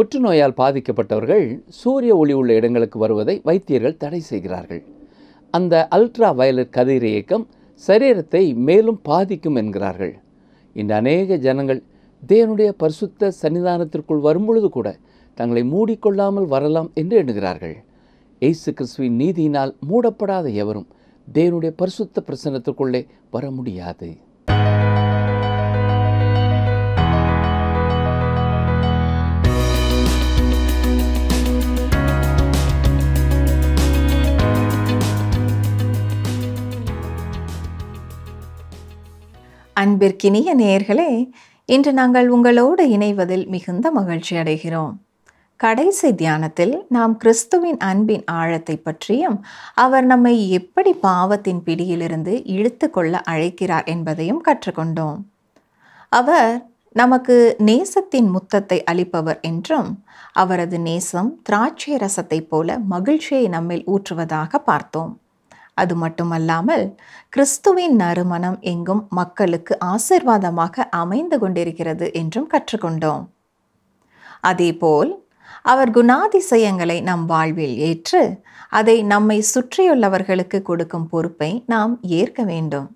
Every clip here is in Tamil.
புற்றுநோயால் பாதிக்கப்பட்டவர்கள் சூரிய ஒளி உள்ள இடங்களுக்கு வருவதை வைத்தியர்கள் தடை செய்கிறார்கள். அந்த அல்ட்ரா வயலட் கதிரியக்கம் சரீரத்தை மேலும் பாதிக்கும் என்கிறார்கள். இந்த அநேக ஜனங்கள் தேவனுடைய பரிசுத்த சன்னிதானத்திற்குள் வரும்பொழுது கூட தங்களை மூடிக்கொள்ளாமல் வரலாம் என்று எண்ணுகிறார்கள். இயேசு கிறிஸ்துவின் நீதியினால் மூடப்படாத எவரும் தேவனுடைய பரிசுத்த பிரசன்னத்திற்குள்ளே வர முடியாது. அன்பிற்கினிய நேயர்களே, இன்று நாங்கள் உங்களோடு இணைவதில் மிகுந்த மகிழ்ச்சி அடைகிறோம். கடைசி தியானத்தில் நாம் கிறிஸ்துவின் அன்பின் ஆழத்தை பற்றியும் அவர் நம்மை எப்படி பாவத்தின் பிடியிலிருந்து இழுத்து கொள்ள அழைக்கிறார் என்பதையும் கற்றுக்கொண்டோம். அவர் நமக்கு நேசத்தின் முத்தத்தை அளிப்பவர் என்றும் அவரது நேசம் திராட்சை ரசத்தைப் போல மகிழ்ச்சியை நம்மில் ஊற்றுவதாக பார்த்தோம். அது மட்டுமல்லாமல் கிறிஸ்துவின் நறுமணம் எங்கும் மக்களுக்கு ஆசீர்வாதமாக அமைந்து கொண்டிருக்கிறது என்றும் கற்றுக்கொண்டோம். அதேபோல் அவர் குணாதிசயங்களை நம் வாழ்வில் ஏற்று அதை நம்மை சுற்றியுள்ளவர்களுக்கு கொடுக்கும் பொறுப்பை நாம் ஏற்க வேண்டும்.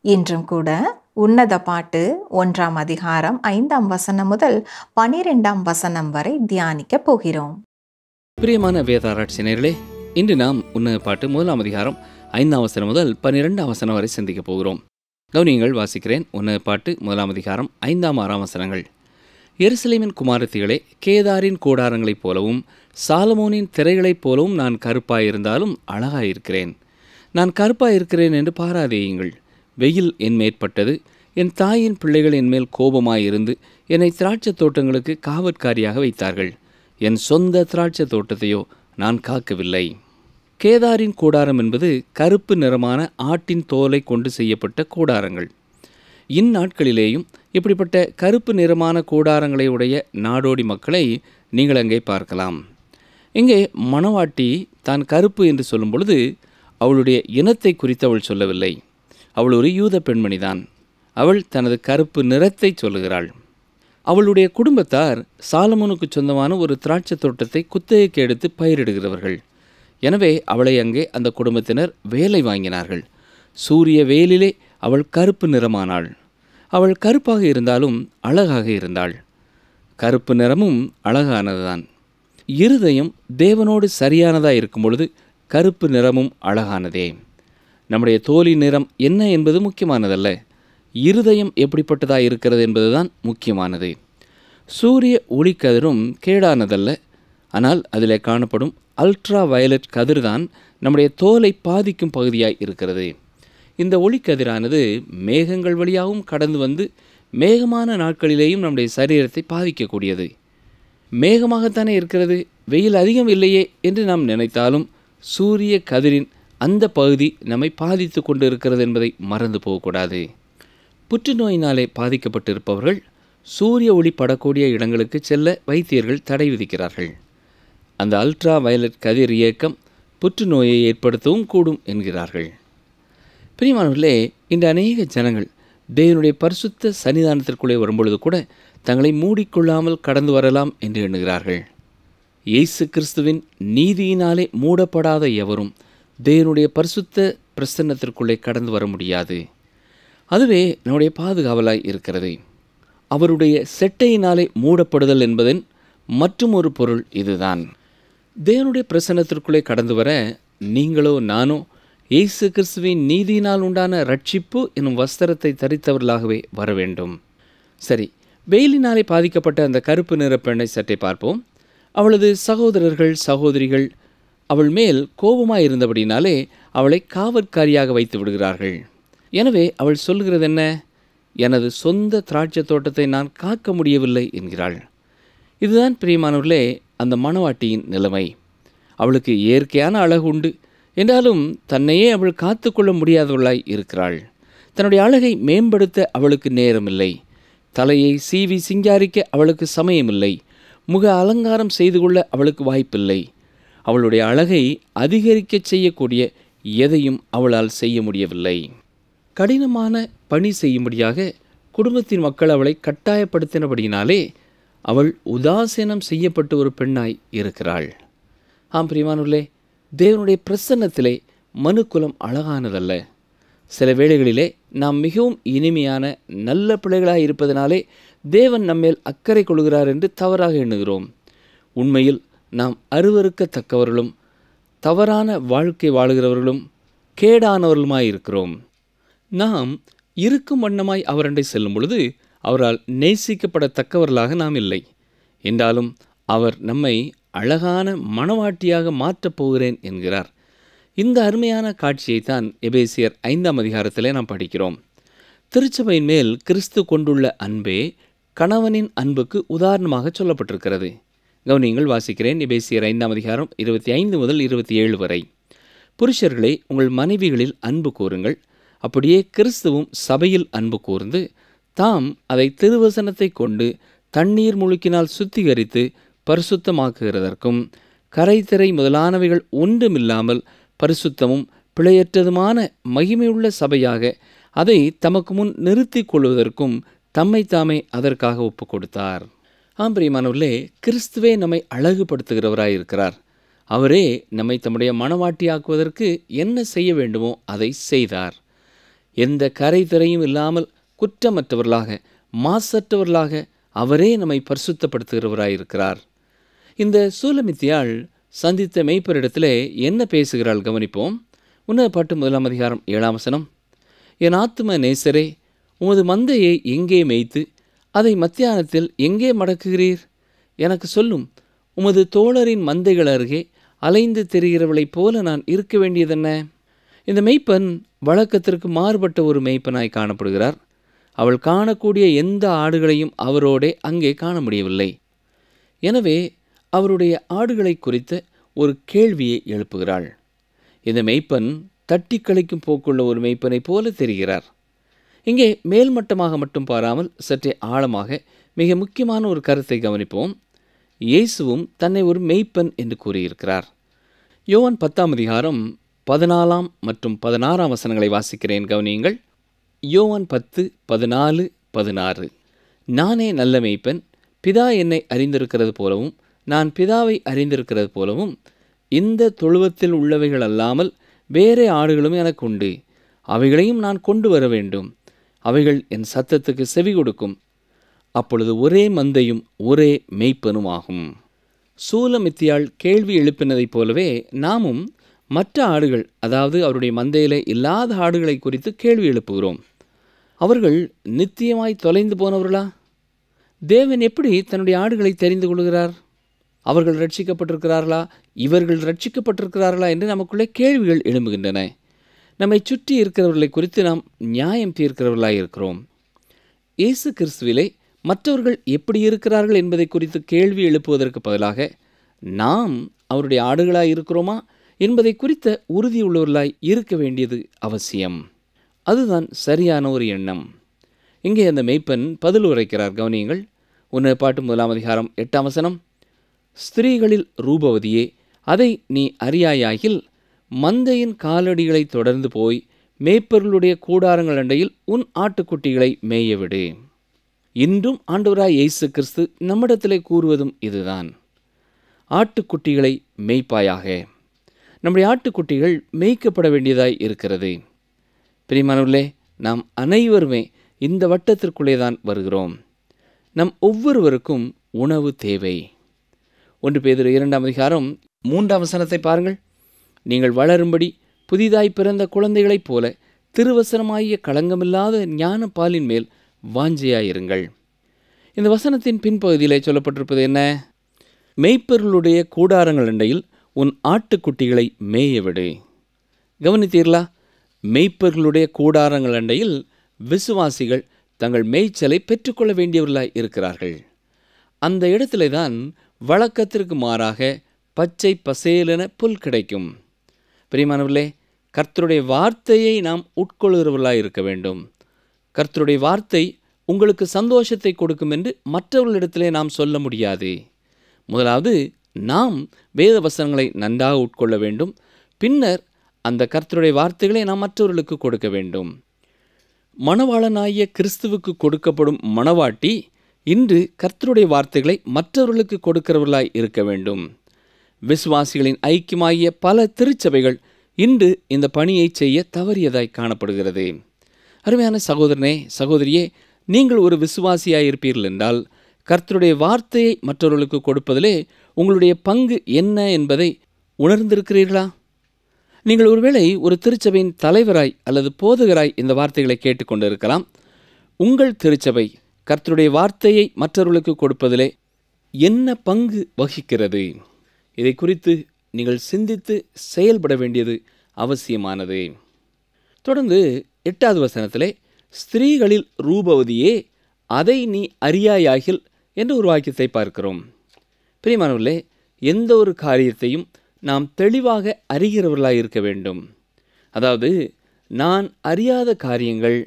இன்றும் கூட உன்னத பாட்டு 1ஆம் அதிகாரம் 5ஆம் வசனம் முதல் 12ஆம் வசனம் வரை தியானிக்க போகிறோம். பிரியமான வேதாராய்ச்சியர்களே, இன்று நாம் உன்னத பாட்டு 1ஆம் அதிகாரம் 5ஆம் வசனம் முதல் 12ஆம் வசனம் வரை சிந்திக்க போகிறோம். கவனியங்கள், வாசிக்கிறேன். உன்னத பாட்டு 1ஆம் அதிகாரம் 5ஆம் 6ஆம் வசனங்கள். எருசலேமின் குமாரத்திகளே, கேதாரின் கூடாரங்களைப் போலவும் சாலமோனின் திரைகளைப் போலவும் நான் கருப்பாயிருந்தாலும் அழகாயிருக்கிறேன். நான் கருப்பாயிருக்கிறேன் என்று பாராதேயுங்கள். வெயில் என் மேற்பட்டது. என் தாயின் பிள்ளைகள் என்மேல் கோபமாயிருந்து என்னை திராட்சை தோட்டங்களுக்கு காவற்காரியாக வைத்தார்கள். என் சொந்த திராட்சை தோட்டத்தையோ நான் காக்கவில்லை. கேதாரின் கூடாரம் என்பது கருப்பு நிறமான ஆட்டின் தோலை கொண்டு செய்யப்பட்ட கூடாரங்கள். இந்நாட்களிலேயும் இப்படிப்பட்ட கருப்பு நிறமான கூடாரங்களை உடைய நாடோடி மக்களை நீங்கள் அங்கே பார்க்கலாம். இங்கே மணவாட்டி தான் கருப்பு என்று சொல்லும் பொழுது அவளுடைய இனத்தை குறித்து அவள் சொல்லவில்லை. அவள் ஒரு யூத பெண்மணிதான். அவள் தனது கருப்பு நிறத்தை சொல்லுகிறாள். அவளுடைய குடும்பத்தார் சாலமோனுக்கு சொந்தமான ஒரு திராட்சை தோட்டத்தை குத்தகைக்கு எடுத்து பயிரிடுகிறவர்கள். எனவே அவளை அங்கே அந்த குடும்பத்தினர் வேலை வாங்கினார்கள். சூரிய வேலிலே அவள் கருப்பு நிறமானாள். அவள் கருப்பாக இருந்தாலும் அழகாக இருந்தாள். கருப்பு நிறமும் அழகானதுதான். இருதயம் தேவனோடு சரியானதாக இருக்கும் பொழுது கருப்பு நிறமும் அழகானதே. நம்முடைய தோலி நிறம் என்ன என்பது முக்கியமானதல்ல, இருதயம் எப்படிப்பட்டதாக இருக்கிறது என்பதுதான் முக்கியமானது. சூரிய ஒளிக்கதிரும் கேடானதல்ல, ஆனால் அதில் காணப்படும் அல்ட்ரா வயலட் கதிர்தான் நம்முடைய தோலை பாதிக்கும் பகுதியாய் இருக்கிறது. இந்த ஒளிக்கதிரானது மேகங்கள் வழியாகவும் கடந்து வந்து மேகமான நாட்களிலேயும் நம்முடைய சரீரத்தை பாதிக்கக்கூடியது. மேகமாகத்தானே இருக்கிறது, வெயில் அதிகம் இல்லையே என்று நாம் நினைத்தாலும் சூரிய கதிரின் அந்த பகுதி நம்மை பாதித்து கொண்டு இருக்கிறது என்பதை மறந்து போகக்கூடாது. புற்றுநோயினாலே பாதிக்கப்பட்டிருப்பவர்கள் சூரிய ஒளி படக்கூடிய இடங்களுக்கு செல்ல வைத்தியர்கள் தடை விதிக்கிறார்கள். அந்த அல்ட்ரா வயலட் கதிர் இயக்கம் புற்றுநோயை ஏற்படுத்தவும் கூடும் என்கிறார்கள். பிரியமானவர்களே, இந்த அநேக ஜனங்கள் தேவனுடைய பரிசுத்த சன்னிதானத்திற்குள்ளே வரும்பொழுது கூட தங்களை மூடிக்கொள்ளாமல் கடந்து வரலாம் என்று எண்ணுகிறார்கள். இயேசு கிறிஸ்துவின் நீதியினாலே மூடப்படாத எவரும் தேவனுடைய பரிசுத்த பிரசன்னத்திற்குள்ளே கடந்து வர முடியாது. அதுவே நம்முடைய பாதுகாவலாய் இருக்கிறது. அவருடைய செட்டையினாலே மூடப்படுதல் என்பதன் மற்றும் ஒரு பொருள் இதுதான். தேவனுடைய பிரசன்னத்திற்குள்ளே கடந்து வர நீங்களோ நானோ இயேசு கிறிஸ்துவின் நீதியினால் உண்டான ரட்சிப்பு என்னும் வஸ்திரத்தை தரித்தவர்களாகவே வர வேண்டும். சரி, வெயிலினாலே பாதிக்கப்பட்ட அந்த கருப்பு நிற பெண்ணை சற்றே பார்ப்போம். அவளது சகோதரர்கள் சகோதரிகள் அவள் மேல் கோபமாய் இருந்தபடினாலே அவளை காவற்காரியாக வைத்து விடுகிறார்கள். எனவே அவள் சொல்கிறது என்ன? எனது சொந்த திராட்சை தோட்டத்தை நான் காக்க முடியவில்லை என்கிறாள். இதுதான் பிரியமானவர்களே அந்த மணவாட்டியின் நிலைமை. அவளுக்கு இயற்கையான அழகு உண்டு என்றாலும் தன்னையே அவள் காத்து கொள்ள முடியாதவளாய் இருக்கிறாள். தன்னுடைய அழகை மேம்படுத்த அவளுக்கு நேரமில்லை. தலையை சீவி சிங்காரிக்க அவளுக்கு சமயமில்லை. முக அலங்காரம் செய்து கொள்ள அவளுக்கு வாய்ப்பில்லை. அவளுடைய அழகை அதிகரிக்க செய்யக்கூடிய எதையும் அவளால் செய்ய முடியவில்லை. கடினமான பணி செய்யும்படியாக குடும்பத்தின் மக்கள் அவளை கட்டாயப்படுத்தினபடியினாலே அவள் உதாசீனம் செய்யப்பட்ட ஒரு பெண்ணாய் இருக்கிறாள். ஆம் பிரியமானவர்களே, தேவனுடைய பிரசன்னத்திலே மனுக்குலம் அழகானதல்ல. சில வேளைகளிலே நாம் மிகவும் இனிமையான நல்ல பிள்ளைகளாய் இருப்பதனாலே தேவன் நம்மேல் அக்கறை கொள்கிறார் என்று தவறாக எண்ணுகிறோம். உண்மையில் நாம் அருவருக்கத்தக்கவர்களும் தவறான வாழ்க்கை வாழுகிறவர்களும் கேடானவர்களுமாயிருக்கிறோம். நாம் இருக்கும் வண்ணமாய் அவரண்டை செல்லும் பொழுது அவரால் நேசிக்கப்படத்தக்கவர்களாக நாம் இல்லை. என்றாலும் அவர் நம்மை அழகான மணவாட்டியாக மாற்றப் போகிறேன் என்கிறார். இந்த அருமையான காட்சியைத்தான் எபேசியர் 5ஆம் அதிகாரத்திலே நாம் படிக்கிறோம். திருச்சபையின் மேல் கிறிஸ்து கொண்டுள்ள அன்பே கணவனின் அன்புக்கு உதாரணமாக சொல்லப்பட்டிருக்கிறது. கவனியங்கள், வாசிக்கிறேன். எபேசியர் 5ஆம் அதிகாரம் 25 முதல் 27 வரை. புருஷர்களே, உங்கள் மனைவிகளில் அன்பு கூறுங்கள், அப்படியே கிறிஸ்துவும் சபையில் அன்பு கூர்ந்து தாம் அதை திருவசனத்தை கொண்டு தண்ணீர் முழுக்கினால் சுத்திகரித்து பரிசுத்தமாக்குகிறதற்கும் கரைதிரை முதலானவைகள் ஒன்றுமில்லாமல் பரிசுத்தமும் பிழையற்றதுமான மகிமையுள்ள சபையாக அதை தமக்கு முன் நிறுத்தி கொள்வதற்கும் தம்மை தாமே அதற்காக ஒப்பு கொடுத்தார். ஆம் பிரியமானவர்களே, கிறிஸ்துவே நம்மை அழகுபடுத்துகிறவராயிருக்கிறார். அவரே நம்மை தம்முடைய மணவாட்டியாக்குவதற்கு என்ன செய்ய வேண்டுமோ அதை செய்தார். எந்த கரை திரையும் இல்லாமல் குற்றமற்றவர்களாக மாசற்றவர்களாக அவரே நம்மை பரிசுத்தப்படுத்துகிறவராயிருக்கிறார். இந்த சூலமித்தியாள் சந்தித்த மெய்ப்பரிடத்திலே என்ன பேசுகிறாள் கவனிப்போம். உன்னத பாட்டு 1ஆம் அதிகாரம் 7ஆம் வசனம். என் ஆத்தும நேசரே, உமது மந்தையை எங்கே மேய்த்து அதை மத்தியானத்தில் எங்கே மடக்குகிறீர்? எனக்கு சொல்லும். உமது தோழரின் மந்தைகள் அருகே அலைந்து தெரிகிறவளைப் போல நான் இருக்க வேண்டியதென்ன? இந்த மெய்ப்பன் வழக்கத்திற்கு மாறுபட்ட ஒரு மெய்ப்பனாய் காணப்படுகிறார். அவள் காணக்கூடிய எந்த ஆடுகளையும் அவரோடே அங்கே காண முடியவில்லை. எனவே அவருடைய ஆடுகளை குறித்த ஒரு கேள்வியை எழுப்புகிறாள். இந்த மெய்ப்பன் தட்டி கழிக்கும் போக்குள்ள ஒரு மெய்ப்பனைப் போல தெரிகிறார். இங்கே மேல்மட்டமாக மட்டும் பாராமல் சற்றே ஆழமாக மிக முக்கியமான ஒரு கருத்தை கவனிப்போம். இயேசுவும் தன்னை ஒரு மெய்ப்பன் என்று கூறியிருக்கிறார். யோவான் 10ஆம் அதிகாரம் 14 மற்றும் 16 வசனங்களை வாசிக்கிறேன், கவனியுங்கள். யோவான் 10, 14, 16. நானே நல்ல மெய்ப்பன், பிதா என்னை அறிந்திருக்கிறது போலவும் நான் பிதாவை அறிந்திருக்கிறது போலவும் இந்த தொழுவத்தில் உள்ளவைகள் அல்லாமல் வேறே ஆடுகளும் எனக்கு உண்டு. அவைகளையும் நான் கொண்டு வர வேண்டும். அவைகள் என் சத்தத்துக்கு செவி கொடுக்கும். அப்பொழுது ஒரே மந்தையும் ஒரே மெய்ப்பனும் ஆகும். சூலமித்தியாள் கேள்வி எழுப்பினதைப் போலவே நாமும் மற்ற ஆடுகள், அதாவது அவருடைய மந்தையிலே இல்லாத ஆடுகளை குறித்து கேள்வி எழுப்புகிறோம். அவர்கள் நித்தியமாய் தொலைந்து போனவர்களா? தேவன் எப்படி தன்னுடைய ஆடுகளை தெரிந்து கொள்கிறார்? அவர்கள் ரட்சிக்கப்பட்டிருக்கிறார்களா? இவர்கள் ரட்சிக்கப்பட்டிருக்கிறார்களா என்று நமக்குள்ளே கேள்விகள் எழும்புகின்றன. நம்மை சுற்றி இருக்கிறவர்களை குறித்து நாம் நியாயம் தீர்க்கிறவர்களாக இருக்கிறோம். இயேசு கிறிஸ்துவிலே மற்றவர்கள் எப்படி இருக்கிறார்கள் என்பதை குறித்து கேள்வி எழுப்புவதற்கு பதிலாக நாம் அவருடைய ஆடுகளாய் இருக்கிறோமா என்பதை குறித்த உறுதியுள்ளவர்களாய் இருக்க வேண்டியது அவசியம். அதுதான் சரியான ஒரு எண்ணம். இங்கே அந்த மெய்ப்பன் பதில் உரைக்கிறார், கவனியுங்கள். உன்னத பாட்டு 1ஆம் அதிகாரம் 8ஆம் வசனம். ஸ்திரீகளில் ரூபவதியே, அதை நீ அறியாயாகில் மந்தையின் காலடிகளை தொடர்ந்து போய் மேய்ப்பர்களுடைய கூடாரங்கள் அண்டையில் உன் ஆட்டுக்குட்டிகளை மேயவிடு. இன்றும் ஆண்டவராய் இயேசு கிறிஸ்து நம்மிடத்திலே கூறுவதும் இதுதான். ஆட்டுக்குட்டிகளை மேய்ப்பாயாக. நம்முடைய ஆட்டுக்குட்டிகள் மேய்க்கப்பட வேண்டியதாய் இருக்கிறது. பிரியமானவர்களே, நாம் அனைவருமே இந்த வட்டத்திற்குள்ளே தான் வருகிறோம். நம் ஒவ்வொருவருக்கும் உணவு தேவை. 1 பேதுரு 2ஆம் அதிகாரம் 3ஆம் வசனத்தை பாருங்கள். நீங்கள் வளரும்படி புதிதாய் பிறந்த குழந்தைகளைப் போல திருவசனமாகிய களங்கமில்லாத ஞான பாலின் மேல் வாஞ்சையாயிருங்கள். இந்த வசனத்தின் பின்பகுதியிலே சொல்லப்பட்டிருப்பது என்ன? மேய்ப்பர்களுடைய கூடாரங்கள் அண்டையில் உன் ஆட்டுக்குட்டிகளை மேயவிடு. கவனித்தீர்களா? மேய்ப்பர்களுடைய கூடாரங்கள் அண்டையில் விசுவாசிகள் தங்கள் மேய்ச்சலை பெற்றுக்கொள்ள வேண்டியவர்களாய் இருக்கிறார்கள். அந்த இடத்திலே தான் வழக்கத்திற்கு மாறாக பச்சை பசேலென புல் கிடைக்கும். பிரியமானவர்களே, கர்த்தருடைய வார்த்தையை நாம் உட்கொள்கிறவர்களாய் இருக்க வேண்டும். கர்த்தருடைய வார்த்தை உங்களுக்கு சந்தோஷத்தை கொடுக்கும் என்று மற்றவர்களிடத்திலே நாம் சொல்ல முடியாது. முதலாவது நாம் வேத வசனங்களை நன்றாக உட்கொள்ள வேண்டும். பின்னர் அந்த கர்த்தருடைய வார்த்தைகளை நாம் மற்றவர்களுக்கு கொடுக்க வேண்டும். மணவாளனாகிய கிறிஸ்துவுக்கு கொடுக்கப்படும் மணவாட்டி இன்று கர்த்தருடைய வார்த்தைகளை மற்றவர்களுக்கு கொடுக்கிறவர்களாய் இருக்க வேண்டும். விசுவாசிகளின் ஐக்கியமாகிய பல திருச்சபைகள் இன்று இந்த பணியை செய்ய தவறியதாய் காணப்படுகிறது. அருமையான சகோதரனே, சகோதரியே, நீங்கள் ஒரு விசுவாசியாய் இருப்பீர்கள் என்றால் கர்த்தருடைய வார்த்தையை மற்றவர்களுக்கு கொடுப்பதிலே உங்களுடைய பங்கு என்ன என்பதை உணர்ந்திருக்கிறீர்களா? நீங்கள் ஒருவேளை ஒரு திருச்சபையின் தலைவராய் அல்லது போதகராய் இந்த வார்த்தைகளை கேட்டுக்கொண்டிருக்கலாம். உங்கள் திருச்சபை கர்த்தருடைய வார்த்தையை மற்றவர்களுக்கு கொடுப்பதிலே என்ன பங்கு வகிக்கிறது? இதை குறித்து நீங்கள் சிந்தித்து செயல்பட வேண்டியது அவசியமானது. தொடர்ந்து 8வது வசனத்திலே, ஸ்திரீகளில் ரூபவதியே அதை நீ அறியாயாகில் என்று ஒரு வாக்கியத்தை பார்க்கிறோம். பிரியமானவர்களே, எந்த ஒரு காரியத்தையும் நாம் தெளிவாக அறிகிறவர்களாக இருக்க வேண்டும். அதாவது, நான் அறியாத காரியங்கள்,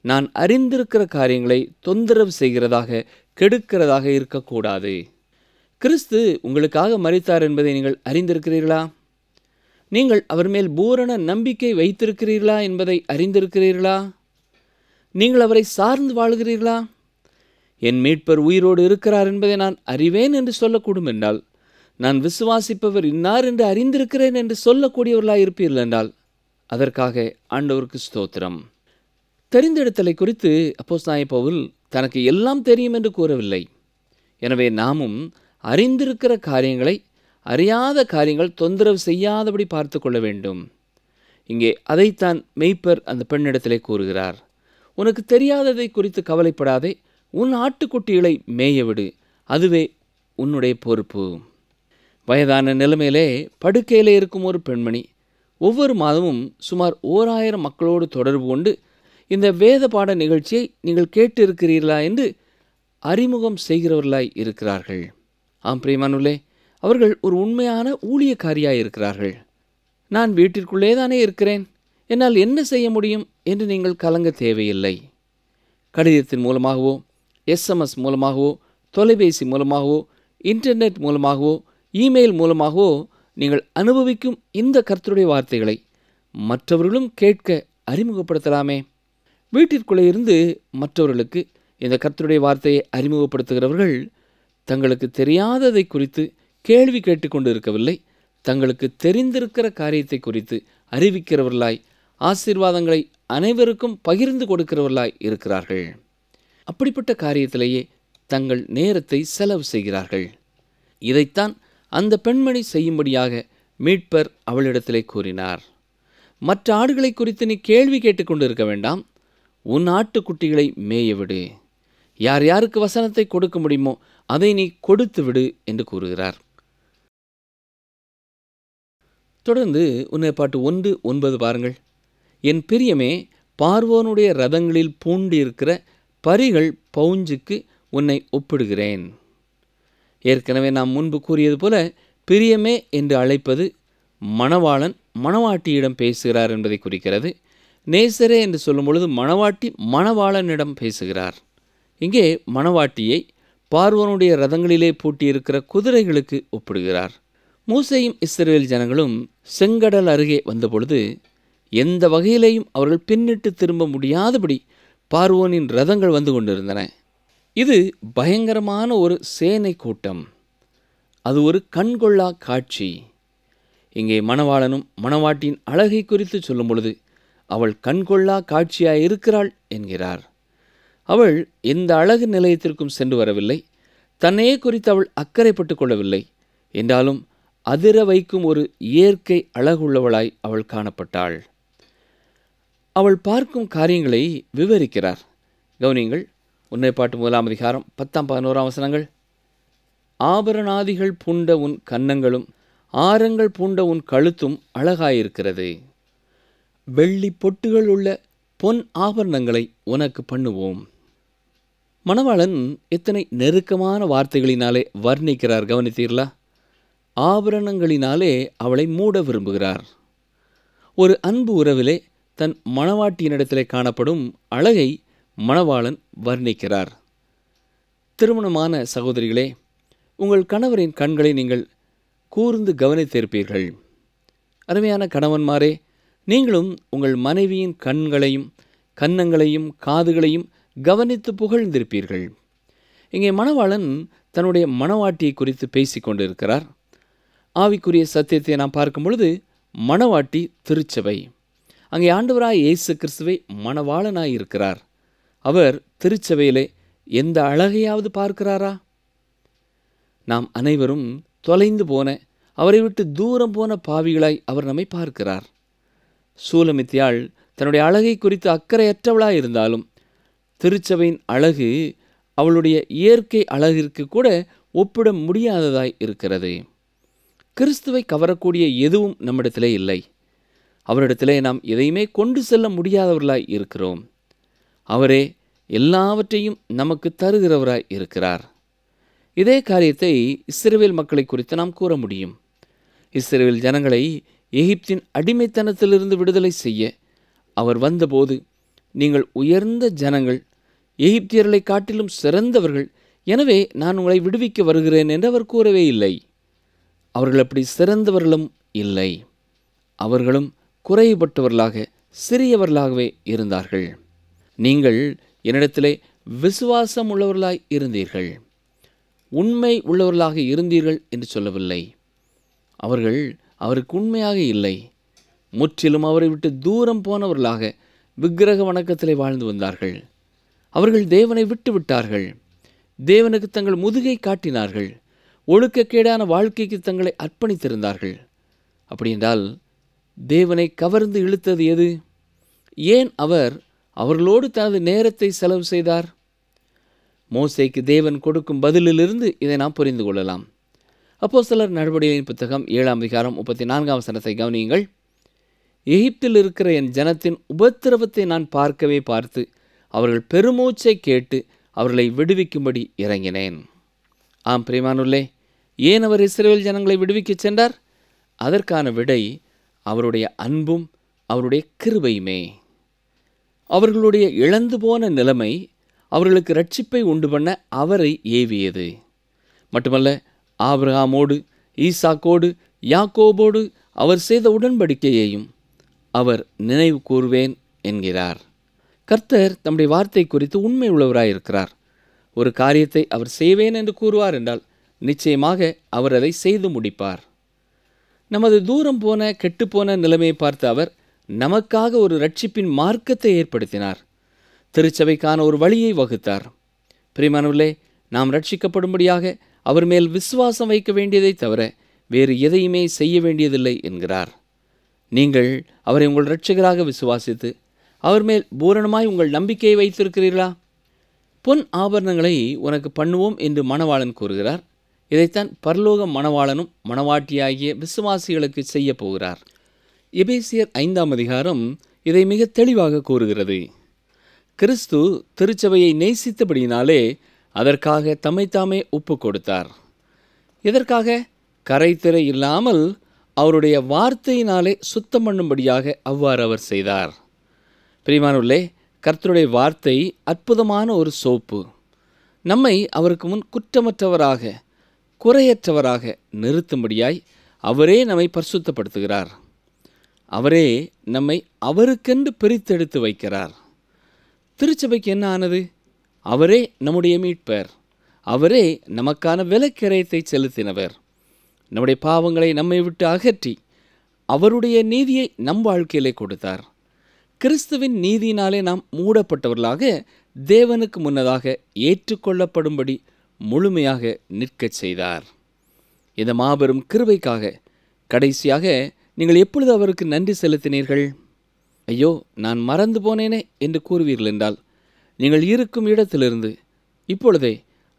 நான் அறிந்திருக்கிற காரியங்களை தொந்தரவு செய்கிறதாக, கெடுக்கிறதாக இருக்கக்கூடாது. கிறிஸ்து உங்களுக்காக மரித்தார் என்பதை நீங்கள் அறிந்திருக்கிறீர்களா? நீங்கள் அவர் மேல் பூரண நம்பிக்கை வைத்திருக்கிறீர்களா என்பதை அறிந்திருக்கிறீர்களா? நீங்கள் அவரை சார்ந்து வாழ்கிறீர்களா? என் மீட்பர் உயிரோடு இருக்கிறார் என்பதை நான் அறிவேன் என்று சொல்லக்கூடும் என்றால், நான் விசுவாசிப்பவர் இன்னார் என்று அறிந்திருக்கிறேன் என்று சொல்லக்கூடியவர்களாக இருப்பீர்கள் என்றால், அதற்காக ஆண்டவருக்கு ஸ்தோத்திரம். தெரிந்தெடுத்தலை குறித்து அப்போஸ்தலனாகிய பவுல் தனக்கு எல்லாம் தெரியும் என்று கூறவில்லை. எனவே நாமும் அறிந்திருக்கிற காரியங்களை அறியாத காரியங்கள் தொந்தரவு செய்யாதபடி பார்த்து கொள்ள வேண்டும். இங்கே அதைத்தான் மெய்ப்பர் அந்த பெண்ணிடத்திலே கூறுகிறார். உனக்கு தெரியாததை குறித்து கவலைப்படாதே, உன் ஆட்டுக்குட்டிகளை மேயவிடு, அதுவே உன்னுடைய பொறுப்பு. வயதான நிலைமையிலே படுக்கையிலே இருக்கும் ஒரு பெண்மணி ஒவ்வொரு மாதமும் சுமார் 1000 மக்களோடு தொடர்பு கொண்டு இந்த வேத பாட நிகழ்ச்சியை நீங்கள் கேட்டு இருக்கிறீர்களா என்று அறிமுகம் செய்கிறவர்களாய் இருக்கிறார்கள். ஆம் பிரியமானவர்களே, அவர்கள் ஒரு உண்மையான ஊழியக்காரியாய் இருக்கிறார்கள். நான் வீட்டிற்குள்ளே தானே இருக்கிறேன், என்னால் என்ன செய்ய முடியும் என்று நீங்கள் கலங்க தேவையில்லை. கடிதத்தின் மூலமாகவோ, SMS மூலமாகவோ, தொலைபேசி மூலமாகவோ, இன்டர்நெட் மூலமாகவோ, இமெயில் மூலமாகவோ நீங்கள் அனுபவிக்கும் இந்த கர்த்தருடைய வார்த்தைகளை மற்றவர்களும் கேட்க அறிமுகப்படுத்தலாமே. வீட்டிற்குள்ளே இருந்து மற்றவர்களுக்கு இந்த கர்த்தருடைய வார்த்தையை அறிமுகப்படுத்துகிறவர்கள் தங்களுக்கு தெரியாததை குறித்து கேள்வி கேட்டுக்கொண்டு இருக்கவில்லை, தங்களுக்கு தெரிந்திருக்கிற காரியத்தை குறித்து அறிவிக்கிறவர்களாய், ஆசீர்வாதங்களை அனைவருக்கும் பகிர்ந்து கொடுக்கிறவர்களாய் இருக்கிறார்கள். அப்படிப்பட்ட காரியத்திலேயே தங்கள் நேரத்தை செலவு செய்கிறார்கள். இதைத்தான் அந்த பெண்மணி செய்யும்படியாக மீட்பர் அவளிடத்திலே கூறினார். மற்ற ஆடுகளை குறித்து நீ கேள்வி கேட்டுக்கொண்டு இருக்க வேண்டாம், உன் ஆட்டுக்குட்டிகளை மேயவிடு. யார் யாருக்கு வசனத்தை கொடுக்க முடியுமோ அதை நீ கொடுத்து விடு என்று கூறுகிறார். தொடர்ந்து உன்னப்பாட்டு 1:9 பாருங்கள். என் பிரியமே, பார்வோனுடைய ரதங்களில் பூண்டிருக்கிற பரிகள் பவுஞ்சுக்கு உன்னை ஒப்பிடுகிறேன். ஏற்கனவே நாம் முன்பு கூறியது போல, பிரியமே என்று அழைப்பது மணவாளன் மணவாட்டியிடம் பேசுகிறார் என்பதை குறிக்கிறது. நேசரே என்று சொல்லும் பொழுது மணவாட்டி மணவாளனிடம் பேசுகிறார். இங்கே மணவாட்டியை பார்வோனுடைய ரதங்களிலே பூட்டியிருக்கிற குதிரைகளுக்கு ஒப்பிடுகிறார். மூசையும் இஸ்ரவேல் ஜனங்களும் செங்கடல் அருகே வந்தபொழுது எந்த வகையிலேயும் அவர்கள் பின்னிட்டு திரும்ப முடியாதபடி பார்வோனின் ரதங்கள் வந்து கொண்டிருந்தன. இது பயங்கரமான ஒரு சேனை கூட்டம். அது ஒரு கண்கொள்ளா காட்சி. இங்கே மணவாளனும் மணவாட்டியின் அழகை குறித்து சொல்லும் பொழுது அவள் கண்கொள்ளா காட்சியாய் இருக்கிறாள் என்கிறார். அவள் எந்த அழகு நிலையத்திற்கும் சென்று வரவில்லை, தன்னையே குறித்து அவள் அக்கறைப்பட்டு கொள்ளவில்லை. என்றாலும் அதிர வைக்கும் ஒரு இயற்கை அழகுள்ளவளாய் அவள் காணப்பட்டாள். அவள் பார்க்கும் காரியங்களை விவரிக்கிறார். கவனியுங்கள், உன்னைப்பாட்டு 1 அதிகாரம் 10-11 வசனங்கள். ஆபரணாதிகள் பூண்ட உன் கன்னங்களும் ஆரங்கள் பூண்ட உன் கழுத்தும் அழகாயிருக்கிறது. வெள்ளி பொட்டுகள் உள்ள பொன் ஆபரணங்களை உனக்கு பண்ணுவோம். மணவாளன் எத்தனை நெருக்கமான வார்த்தைகளினாலே வர்ணிக்கிறார், கவனித்தீர்களா? ஆபரணங்களினாலே அவளை மூட விரும்புகிறார். ஒரு அன்பு உறவிலே தன் மணவாட்டியினிடத்திலே காணப்படும் அழகை மணவாளன் வர்ணிக்கிறார். திருமணமான சகோதரிகளே, உங்கள் கணவரின் கண்களை நீங்கள் கூர்ந்து கவனித்திருப்பீர்கள். அருமையான கணவன்மாரே, நீங்களும் உங்கள் மனைவியின் கண்களையும் கன்னங்களையும் காதுகளையும் கவனித்து புகழ்ந்திருப்பீர்கள். இங்கே மணவாளன் தன்னுடைய மணவாட்டியை குறித்து பேசிக் கொண்டிருக்கிறார். ஆவிக்குரிய சத்தியத்தை நாம் பார்க்கும் பொழுது மணவாட்டி திருச்சபை. அங்கே ஆண்டவராய் இயேசு கிறிஸ்துவை மணவாளனாய் இருக்கிறார். அவர் திருச்சபையிலே எந்த அழகையாவது பார்க்கிறாரா? நாம் அனைவரும் தொலைந்து போன, அவரை விட்டு தூரம் போன பாவிகளாய் அவர் நம்மை பார்க்கிறார். சூலமித்தியாள் தன்னுடைய அழகை குறித்து அக்கறையற்றவளாய் இருந்தாலும் திருச்சபையின் அழகு அவளுடைய இயற்கை அழகிற்கு கூட ஒப்பிட முடியாததாய் இருக்கிறது. கிறிஸ்துவை கவரக்கூடிய எதுவும் நம்மிடத்திலே இல்லை. அவரிடத்திலே நாம் எதையுமே கொண்டு செல்ல முடியாதவர்களாய் இருக்கிறோம். அவரே எல்லாவற்றையும் நமக்கு தருகிறவராய் இருக்கிறார். இதே காரியத்தை இஸ்ரவேல் மக்களை குறித்து நாம் கூற முடியும். இஸ்ரவேல் ஜனங்களை எகிப்தின் அடிமைத்தனத்திலிருந்து விடுதலை செய்ய அவர் வந்தபோது, நீங்கள் உயர்ந்த ஜனங்கள், எகிப்தியர்களை காட்டிலும் சிறந்தவர்கள், எனவே நான் உங்களை விடுவிக்க வருகிறேன் என்று அவர் கூறவே இல்லை. அவர்கள் அப்படி சிறந்தவர்களும் இல்லை. அவர்களும் குறைபட்டவர்களாக, சிறியவர்களாகவே இருந்தார்கள். நீங்கள் என்னிடத்திலே விசுவாசம் உள்ளவர்களாய் இருந்தீர்கள், உண்மை உள்ளவர்களாக இருந்தீர்கள் என்று சொல்லவில்லை. அவர்கள் அவருக்கு உண்மையாக இல்லை. முற்றிலும் அவரை விட்டு தூரம் போனவர்களாக விக்கிரக வணக்கத்திலே வாழ்ந்து வந்தார்கள். அவர்கள் தேவனை விட்டு விட்டார்கள். தேவனுக்கு தங்கள் முதுகை காட்டினார்கள். ஒழுக்கக்கேடான வாழ்க்கைக்கு தங்களை அர்ப்பணித்திருந்தார்கள். அப்படி என்றால் தேவனை கவர்ந்து இழுத்தது எது? ஏன் அவர் அவர்களோடு தனது நேரத்தை செலவு செய்தார்? மோசேக்கு தேவன் கொடுக்கும் பதிலிலிருந்து இதை நாம் புரிந்து கொள்ளலாம். அப்போஸ்தலர் நடவடிக்கைகளின் புத்தகம் 7ஆம் அதிகாரம் 34ஆம் வசனத்தை கவனியுங்கள். எகிப்தில் இருக்கிற என் ஜனத்தின் உபத்திரவத்தை நான் பார்க்கவே பார்த்து அவர்கள் பெருமூச்சை கேட்டு அவர்களை விடுவிக்கும்படி இறங்கினேன். ஆம் பிரியமானுள்ளே, ஏன் அவர் இஸ்ரவேல் ஜனங்களை விடுவிக்கச் சென்றார்? அதற்கான விடை அவருடைய அன்பும் அவருடைய கிருபையுமே. அவர்களுடைய இழந்து போன நிலைமை அவர்களுக்கு இரட்சிப்பை உண்டு பண்ண அவரை ஏவியது. மட்டுமல்ல, ஆபிரகாமோடு, ஈசாக்கோடு, யாக்கோபோடு அவர் செய்த உடன்படிக்கையையும் அவர் நினைவு கூறுவேன் என்கிறார். கர்த்தர் தம்முடைய வார்த்தை குறித்து உண்மை உள்ளவராயிருக்கிறார். ஒரு காரியத்தை அவர் செய்வேன் என்று கூறுவார் என்றால் நிச்சயமாக அவர் அதை செய்து முடிப்பார். நமது தூரம் போன கெட்டுப்போன நிலைமையை பார்த்து அவர் நமக்காக ஒரு இரட்சிப்பின் மார்க்கத்தை ஏற்படுத்தினார். திருச்சபைக்கான ஒரு வழியை வகுத்தார். பிரியமானவர்களே, நாம் ரட்சிக்கப்படும்படியாக அவர் மேல் விசுவாசம் வைக்க வேண்டியதை தவிர வேறு எதையுமே செய்ய வேண்டியதில்லை என்கிறார். நீங்கள் அவரை உங்கள் இரட்சகராக விசுவாசித்து அவர் மேல் பூரணமாய் உங்கள் நம்பிக்கையை வைத்திருக்கிறீர்களா? பொன் ஆபரணங்களை உனக்கு பண்ணுவோம் என்று மணவாளன் கூறுகிறார். இதைத்தான் பரலோக மணவாளனும் மணவாட்டியாகிய விசுவாசிகளுக்கு செய்ய போகிறார். எபேசியர் 5ஆம் அதிகாரம் இதை மிக தெளிவாக கூறுகிறது. கிறிஸ்து திருச்சபையை நேசித்தபடியினாலே அதற்காக தம்மைத்தாமே ஒப்பு கொடுத்தார். எதற்காக? கரைத்திரை இல்லாமல் அவருடைய வார்த்தையினாலே சுத்தம் பண்ணும்படியாக அவ்வாறு அவர் செய்தார். பிரியமானவர்களே, கர்த்தருடைய வார்த்தை அற்புதமான ஒரு சோப்பு. நம்மை அவருக்கு முன் குற்றமற்றவராக, குறையற்றவராக நிறுத்தும்படியாய் அவரே நம்மை பரிசுத்தப்படுத்துகிறார். அவரே நம்மை அவருக்கென்று பிரித்தெடுத்து வைக்கிறார். திருச்சபைக்கு என்ன ஆனது? அவரே நம்முடைய மீட்பர். அவரே நமக்கான விலைக்கிரயத்தை செலுத்தினவர். நம்முடைய பாவங்களை நம்மை விட்டு அகற்றி அவருடைய நீதியை நம் வாழ்க்கையிலே கொடுத்தார். கிறிஸ்துவின் நீதியினாலே நாம் மூடப்பட்டவர்களாக தேவனுக்கு முன்னதாக ஏற்றுக்கொள்ளப்படும்படி முழுமையாக நிற்கச் செய்தார். இந்த மாபெரும் கிருபைக்காக கடைசியாக நீங்கள் எப்பொழுது அவருக்கு நன்றி செலுத்தினீர்கள்? ஐயோ, நான் மறந்து போனேனே என்று கூறுவீர்கள் என்றால் நீங்கள் இருக்கும் இடத்திலிருந்து இப்பொழுதே,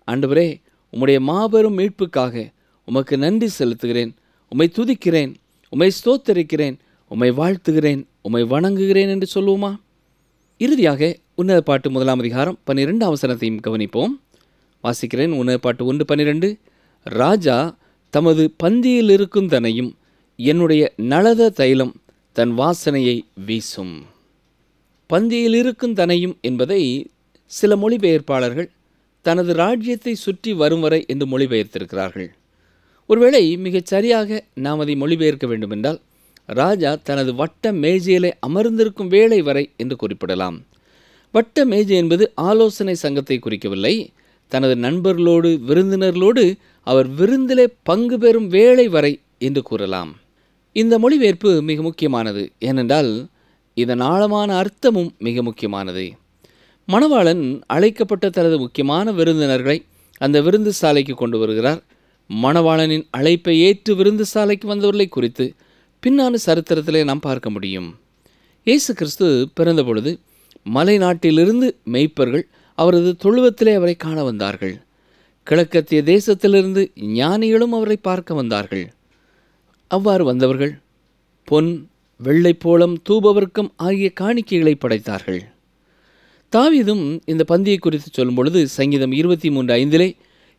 ஆண்டவரே, உம்முடைய மாபெரும் மீட்புக்காக உமக்கு நன்றி செலுத்துகிறேன், உம்மை துதிக்கிறேன், உம்மை ஸ்தோத்தரிக்கிறேன், உம்மை வாழ்த்துகிறேன், உம்மை வணங்குகிறேன் என்று சொல்லுவோமா? இறுதியாக உன்னத பாட்டு 1ஆம் அதிகாரம் 12ஆம் வசனத்தையும் கவனிப்போம். வாசிக்கிறேன். உன்னத பாட்டு 1:12. ராஜா தமது பந்தியில் இருக்கும் தனையும் என்னுடைய நளத தைலம் தன் வாசனையை வீசும். பந்தியில் இருக்கும் தனையும் என்பதை சில மொழிபெயர்ப்பாளர்கள் தனது ராஜ்யத்தை சுற்றி வரும் வரை என்று மொழிபெயர்த்திருக்கிறார்கள். ஒருவேளை மிகச் சரியாக நாம் அதை மொழிபெயர்க்க வேண்டுமென்றால் ராஜா தனது வட்ட மேஜையிலே அமர்ந்திருக்கும் வேளை வரை என்று குறிப்பிடலாம். வட்ட மேஜை என்பது ஆலோசனை சங்கத்தை குறிக்கவில்லை. தனது நண்பர்களோடு விருந்தினர்களோடு அவர் விருந்திலே பங்கு பெறும் வேளை வரை என்று கூறலாம். இந்த மொழிபெயர்ப்பு மிக முக்கியமானது. ஏனென்றால் இதன் ஆழமான அர்த்தமும் மிக முக்கியமானது. மணவாளன் அழைக்கப்பட்ட தனது முக்கியமான விருந்தினர்களை அந்த விருந்து சாலைக்கு கொண்டு வருகிறார். மணவாளனின் அழைப்பை ஏற்று விருந்து சாலைக்கு வந்தவர்களை குறித்து பின்னான சரித்திரத்திலே நாம் பார்க்க முடியும். இயேசு கிறிஸ்து பிறந்த பொழுது மலை நாட்டிலிருந்து மேய்ப்பர்கள் அவரது தொழுவத்திலே அவரை காண வந்தார்கள். கிழக்கத்திய தேசத்திலிருந்து ஞானிகளும் அவரை பார்க்க வந்தார்கள். அவ்வாறு வந்தவர்கள் பொன், வெள்ளைப்போளம், தூபவர்க்கம் ஆகிய காணிக்கைகளை படைத்தார்கள். தாவீதும் இந்த பந்தியை குறித்து சொல்லும் பொழுது சங்கீதம் 23:5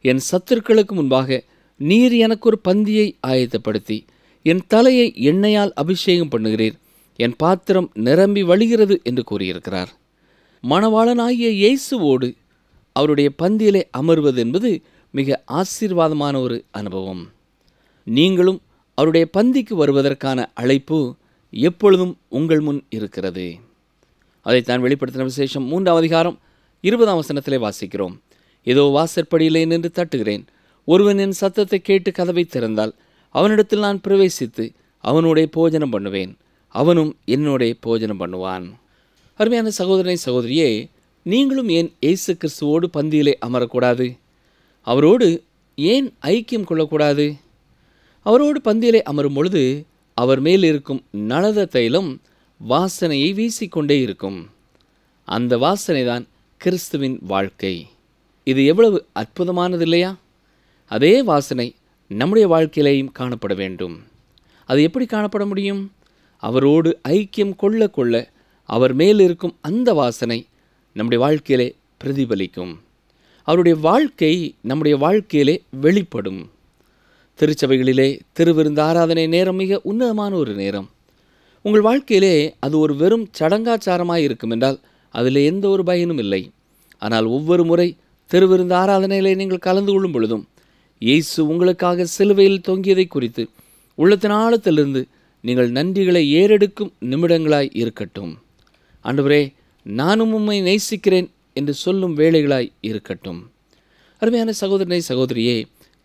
என் சத்துருக்களுக்கு முன்பாக நீர் எனக்கு ஒரு பந்தியை ஆயத்தப்படுத்தி என் தலையை எண்ணெயால் அபிஷேகம் பண்ணுகிறீர், என் பாத்திரம் நிரம்பி வழிகிறது என்று கூறியிருக்கிறார். மணவாளனாகிய இயேசுவோடு அவருடைய பந்தியிலே அமர்வது என்பது மிக ஆசீர்வாதமான ஒரு அனுபவம். நீங்களும் அவருடைய பந்திக்கு வருவதற்கான அழைப்பு எப்பொழுதும் உங்கள் முன் இருக்கிறது. அதைத்தான் வெளிப்படுத்தின விசேஷம் 3ஆம் அதிகாரம் 20ஆம் வசனத்திலே வாசிக்கிறோம். ஏதோ வாசற்படியிலே நின்று தட்டுகிறேன், ஒருவன் என் சத்தத்தை கேட்டு கதவை திறந்தால் அவனிடத்தில் நான் பிரவேசித்து அவனுடைய போஜனம் பண்ணுவேன், அவனும் என்னுடைய போஜனம் பண்ணுவான். அருமையான சகோதரனை சகோதரியே, நீங்களும் ஏன் இயேசு கிறிஸ்துவோடு பந்தியிலே அமரக்கூடாது? அவரோடு ஏன் ஐக்கியம் கொள்ளக்கூடாது? அவரோடு பந்தியிலே அமரும் பொழுது அவர் மேல் இருக்கும் நளத தைலம் வாசனையை வீசிக்கொண்டே இருக்கும். அந்த வாசனை தான் கிறிஸ்துவின் வாழ்க்கை. இது எவ்வளவு அற்புதமானது இல்லையா? அதே வாசனை நம்முடைய வாழ்க்கையிலேயும் காணப்பட வேண்டும். அது எப்படி காணப்பட முடியும்? அவரோடு ஐக்கியம் கொள்ள கொள்ள அவர் மேல் இருக்கும் அந்த வாசனை நம்முடைய வாழ்க்கையிலே பிரதிபலிக்கும். அவருடைய வாழ்க்கை நம்முடைய வாழ்க்கையிலே வெளிப்படும். திருச்சபைகளிலே திருவிருந்து ஆராதனை நேரம் மிக உன்னதமான ஒரு நேரம். உங்கள் வாழ்க்கையிலே அது ஒரு வெறும் சடங்காச்சாரமாக இருக்கும் என்றால் அதில் எந்த ஒரு பயனும் இல்லை. ஆனால் ஒவ்வொரு முறை திருவிருந்து ஆராதனையிலே நீங்கள் கலந்து கொள்ளும் பொழுதும் இயேசு உங்களுக்காக சிலுவையில் தொங்கியதை குறித்து உள்ளத்தின் ஆழத்திலிருந்து நீங்கள் நன்றிகளை ஏறெடுக்கும் நிமிடங்களாய் இருக்கட்டும். ஆண்டவரே, நானும் உம்மை நேசிக்கிறேன் என்று சொல்லும் வேளைகளாய் இருக்கட்டும். அருமையான சகோதரனை சகோதரியே,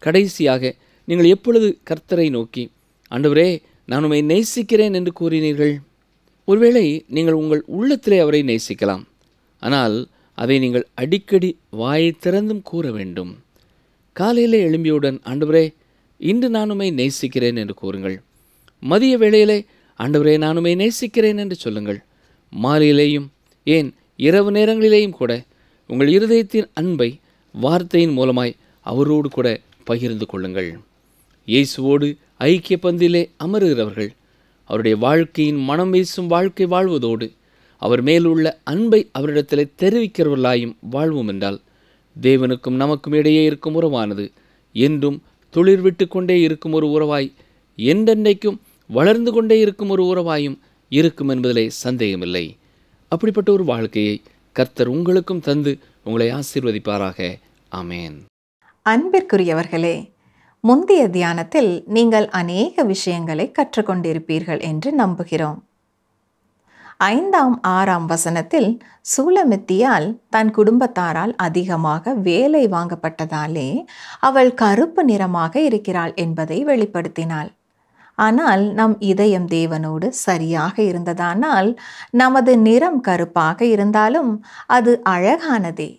கடைசியாக நீங்கள் எப்பொழுது கர்த்தரை நோக்கி ஆண்டவரே நான் உம்மை நேசிக்கிறேன் என்று கூறினீர்கள்? ஒருவேளை நீங்கள் உங்கள் உள்ளத்திலே அவரை நேசிக்கலாம். ஆனால் அதை நீங்கள் அடிக்கடி வாயை திறந்தும் கூற வேண்டும். காலையிலே எழும்பியவுடன் ஆண்டவரே இன்று நான் உம்மை நேசிக்கிறேன் என்று கூறுங்கள். மதிய வேளையிலே ஆண்டவரே நான் உம்மை நேசிக்கிறேன் என்று சொல்லுங்கள். மாலையிலேயும் ஏன் இரவு நேரங்களிலேயும் கூட உங்கள் இருதயத்தின் அன்பை வார்த்தையின் மூலமாய் அவரோடு கூட பகிர்ந்து கொள்ளுங்கள். இயேசுவோடு ஐக்கிய பந்திலே அமருகிறவர்கள் அவருடைய வாழ்க்கையின் மனம் வீசும் வாழ்க்கை வாழ்வதோடு அவர் மேலுள்ள அன்பை அவரிடத்தில் தெரிவிக்கிறவர்களாயும் வாழ்வோம் என்றால் தேவனுக்கும் நமக்கும் இடையே இருக்கும் உறவானது என்றும் துளிர் விட்டு கொண்டே இருக்கும் ஒரு உறவாய், என்றென்றைக்கும் வளர்ந்து கொண்டே இருக்கும் ஒரு உறவாயும் இருக்கும் என்பதிலே சந்தேகமில்லை. அப்படிப்பட்ட ஒரு வாழ்க்கையை கர்த்தர் உங்களுக்கும் தந்து உங்களை ஆசீர்வதிப்பாராக. ஆமேன். அன்பிற்குரியவர்களே, முந்தைய தியானத்தில் நீங்கள் அநேக விஷயங்களை கற்றுக்கொண்டிருப்பீர்கள் என்று நம்புகிறோம். 5ஆம் 6ஆம் வசனத்தில் சூலமித்தியால் தன் குடும்பத்தாரால் அதிகமாக வேலை வாங்கப்பட்டதாலே அவள் கருப்பு நிறமாக இருக்கிறாள் என்பதை வெளிப்படுத்தினாள். ஆனால் நம் இதயம் தேவனோடு சரியாக இருந்ததானால் நமது நிறம் கருப்பாக இருந்தாலும் அது அழகானதே.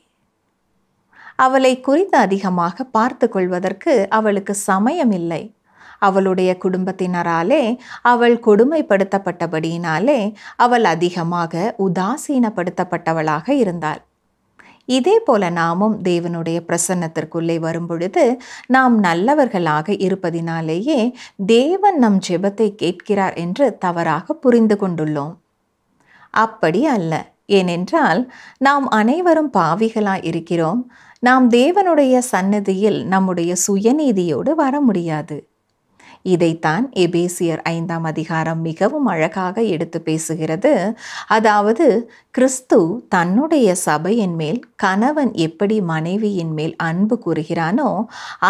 அவளை குறித்து அதிகமாக பார்த்து கொள்வதற்கு அவளுக்கு சமயமில்லை. அவளுடைய குடும்பத்தினராலே அவள் கொடுமைப்படுத்தப்பட்டபடியினாலே அவள் அதிகமாக உதாசீனப்படுத்தப்பட்டவளாக இருந்தாள். இதே போல நாமும் தேவனுடைய பிரசன்னத்திற்குள்ளே வரும்பொழுது நாம் நல்லவர்களாக இருப்பதினாலேயே தேவன் நம் ஜெபத்தை கேட்கிறார் என்று தவறாக புரிந்து கொண்டுள்ளோம். அப்படி அல்ல. ஏனென்றால் நாம் அனைவரும் பாவிகளாய் இருக்கிறோம். நாம் தேவனுடைய சந்நிதியில் நம்முடைய சுயநீதியோடு வர முடியாது. இதைத்தான் எபேசியர் 5ஆம் அதிகாரம் மிகவும் அழகாக எடுத்து பேசுகிறது. அதாவது கிறிஸ்து தன்னுடைய சபையின் மேல் கணவன் எப்படி மனைவியின் மேல் அன்பு கூறுகிறானோ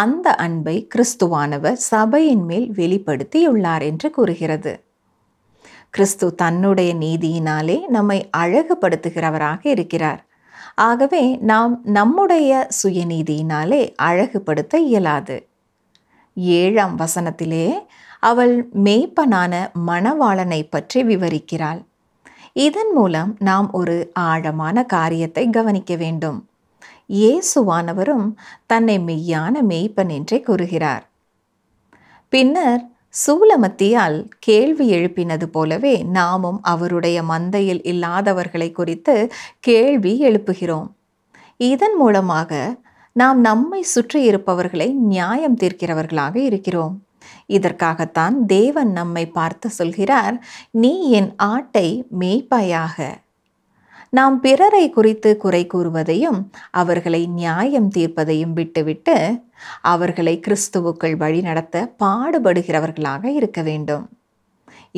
அந்த அன்பை கிறிஸ்துவானவர் சபையின் மேல் வெளிப்படுத்தியுள்ளார் என்று கூறுகிறது. கிறிஸ்து தன்னுடைய நீதியினாலே நம்மை அழகுபடுத்துகிறவராக இருக்கிறார். ஆகவே நாம் நம்முடைய சுயநீதியினாலே அழகுபடுத்த இயலாது. 7ஆம் வசனத்திலே அவள் மேய்ப்பனான மணவாளனை பற்றி விவரிக்கிறாள். இதன் மூலம் நாம் ஒரு ஆழமான காரியத்தை கவனிக்க வேண்டும். இயேசுவானவரும் தன்னை மெய்யான மேய்ப்பன் என்றே கூறுகிறார். பின்னர் சூலமத்தியால் கேள்வி எழுப்பினது போலவே நாமும் அவருடைய மந்தையில் இல்லாதவர்களை குறித்து கேள்வி எழுப்புகிறோம். இதன் மூலமாக நாம் நம்மை சுற்றி இருப்பவர்களை நியாயம் தீர்க்கிறவர்களாக இருக்கிறோம். இதற்காகத்தான் தேவன் நம்மை பார்த்து சொல்கிறார், நீ என் ஆட்டை மேய்ப்பாயாக. நாம் பிறரை குறித்து குறை கூறுவதையும் அவர்களை நியாயம் தீர்ப்பதையும் விட்டுவிட்டு அவர்களை கிறிஸ்துவுக்குள் வழிநடத்த பாடுபடுகிறவர்களாக இருக்க வேண்டும்.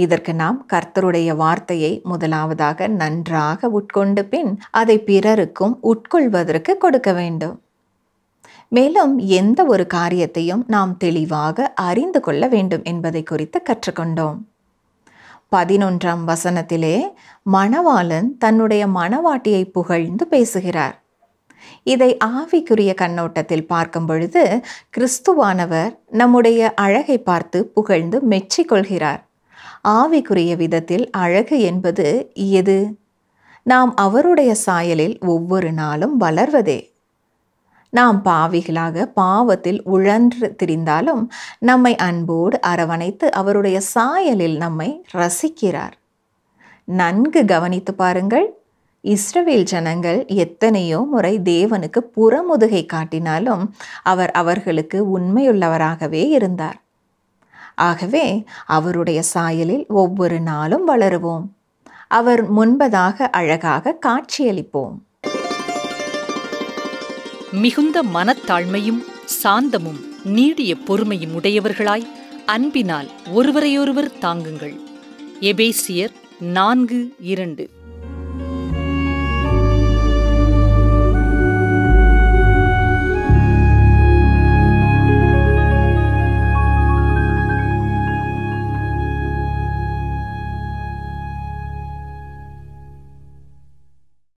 இதற்கு நாம் கர்த்தருடைய வார்த்தையை முதலாவதாக நன்றாக உட்கொண்டு பின் அதை பிறருக்கும் உட்கொள்வதற்கு கொடுக்க வேண்டும். மேலும் எந்த ஒரு காரியத்தையும் நாம் தெளிவாக அறிந்து கொள்ள வேண்டும் என்பதை குறித்து கற்றுக்கொண்டோம். 11ஆம் வசனத்திலே மணவாளன் தன்னுடைய மணவாட்டியை புகழ்ந்து பேசுகிறார். இதை ஆவிக்குரிய கண்ணோட்டத்தில் பார்க்கும் பொழுது கிறிஸ்துவானவர் நம்முடைய அழகை பார்த்து புகழ்ந்து மெச்சிக்கொள்கிறார். ஆவிக்குரிய விதத்தில் அழகு என்பது எது? நாம் அவருடைய சாயலில் ஒவ்வொரு நாளும் வளர்வதே. நாம் பாவிகளாக பாவத்தில் உழன்று திரிந்தாலும் நம்மை அன்போடு அரவணைத்து அவருடைய சாயலில் நம்மை ரசிக்கிறார். நன்கு கவனித்து பாருங்கள். இஸ்ரவேல் ஜனங்கள் எத்தனையோ முறை தேவனுக்கு புறமுதுகை காட்டினாலும் அவர் அவர்களுக்கு உண்மையுள்ளவராகவே இருந்தார். ஆகவே அவருடைய சாயலில் ஒவ்வொரு நாளும் வளருவோம். அவர் முன்பதாக அழகாக காட்சியளிப்போம். மிகுந்த மனத்தாழ்மையும் சாந்தமும் நீடிய பொறுமையும் உடையவர்களாய் அன்பினால் ஒருவரையொருவர் தாங்குங்கள். எபேசியர் 4:2.